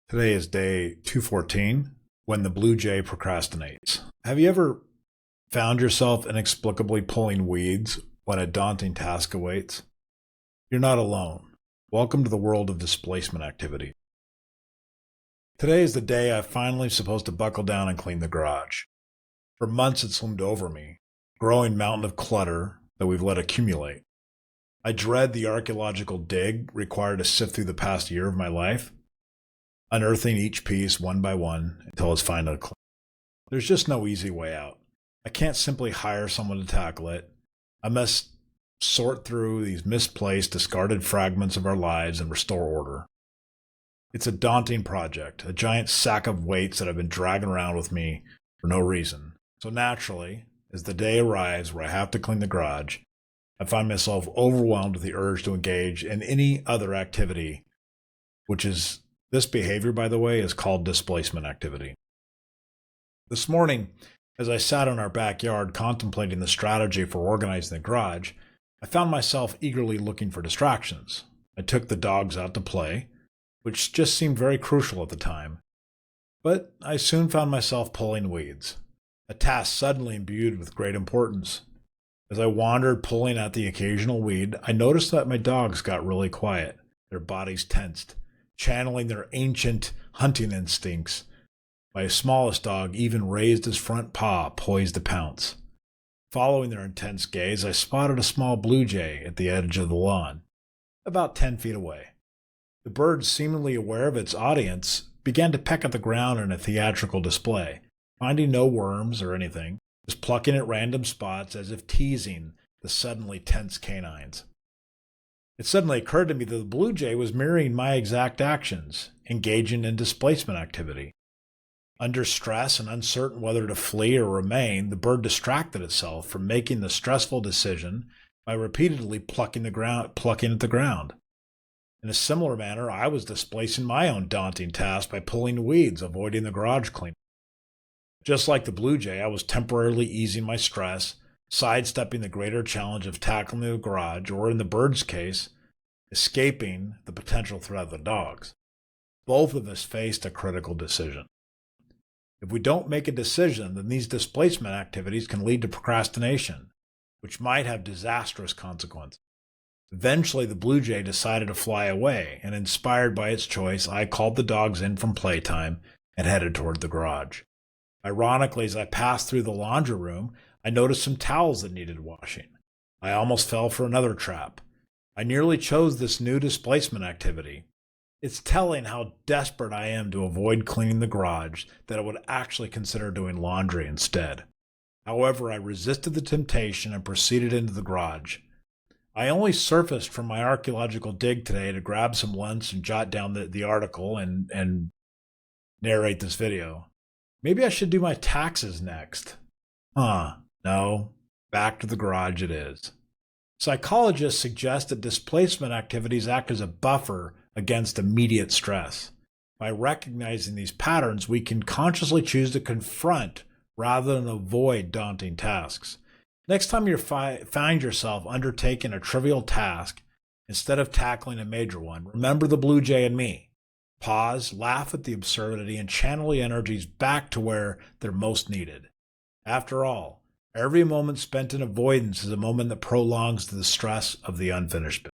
Today is day 214, when the blue jay procrastinates. Have you ever found yourself inexplicably pulling weeds when a daunting task awaits? You're not alone. Welcome to the world of displacement activity. Today is the day I'm finally supposed to buckle down and clean the garage. For months it's loomed over me, a growing mountain of clutter that we've let accumulate. I dread the archaeological dig required to sift through the past year of my life, unearthing each piece one by one until it's finally clean. There's just no easy way out. I can't simply hire someone to tackle it. I must sort through these misplaced, discarded fragments of our lives and restore order. It's a daunting project, a giant sack of weights that I've been dragging around with me for no reason. So naturally, as the day arrives where I have to clean the garage, I find myself overwhelmed with the urge to engage in any other activity, this behavior, by the way, is called displacement activity. This morning, as I sat in our backyard contemplating the strategy for organizing the garage, I found myself eagerly looking for distractions. I took the dogs out to play, which just seemed very crucial at the time. But I soon found myself pulling weeds, a task suddenly imbued with great importance. As I wandered pulling at the occasional weed, I noticed that my dogs got really quiet, their bodies tensed, channeling their ancient hunting instincts. My smallest dog even raised his front paw, poised to pounce. Following their intense gaze, I spotted a small blue jay at the edge of the lawn, about 10 feet away. The bird, seemingly aware of its audience, began to peck at the ground in a theatrical display, finding no worms or anything, just plucking at random spots as if teasing the suddenly tense canines. It suddenly occurred to me that the blue jay was mirroring my exact actions, engaging in displacement activity. Under stress and uncertain whether to flee or remain, the bird distracted itself from making the stressful decision by repeatedly plucking at the ground. In a similar manner, I was displacing my own daunting task by pulling weeds, avoiding the garage cleaning. Just like the blue jay, I was temporarily easing my stress, sidestepping the greater challenge of tackling the garage, or in the bird's case, escaping the potential threat of the dogs. Both of us faced a critical decision. If we don't make a decision, then these displacement activities can lead to procrastination, which might have disastrous consequences. Eventually, the blue jay decided to fly away, and inspired by its choice, I called the dogs in from playtime and headed toward the garage. Ironically, as I passed through the laundry room, I noticed some towels that needed washing. I almost fell for another trap. I nearly chose this new displacement activity. It's telling how desperate I am to avoid cleaning the garage that I would actually consider doing laundry instead. However, I resisted the temptation and proceeded into the garage. I only surfaced from my archaeological dig today to grab some lunch and jot down the article and narrate this video. Maybe I should do my taxes next. No, back to the garage it is. Psychologists suggest that displacement activities act as a buffer against immediate stress. By recognizing these patterns, we can consciously choose to confront rather than avoid daunting tasks. Next time you find yourself undertaking a trivial task, instead of tackling a major one, remember the blue jay and me. Pause, laugh at the absurdity, and channel the energies back to where they're most needed. After all, every moment spent in avoidance is a moment that prolongs the stress of the unfinished business.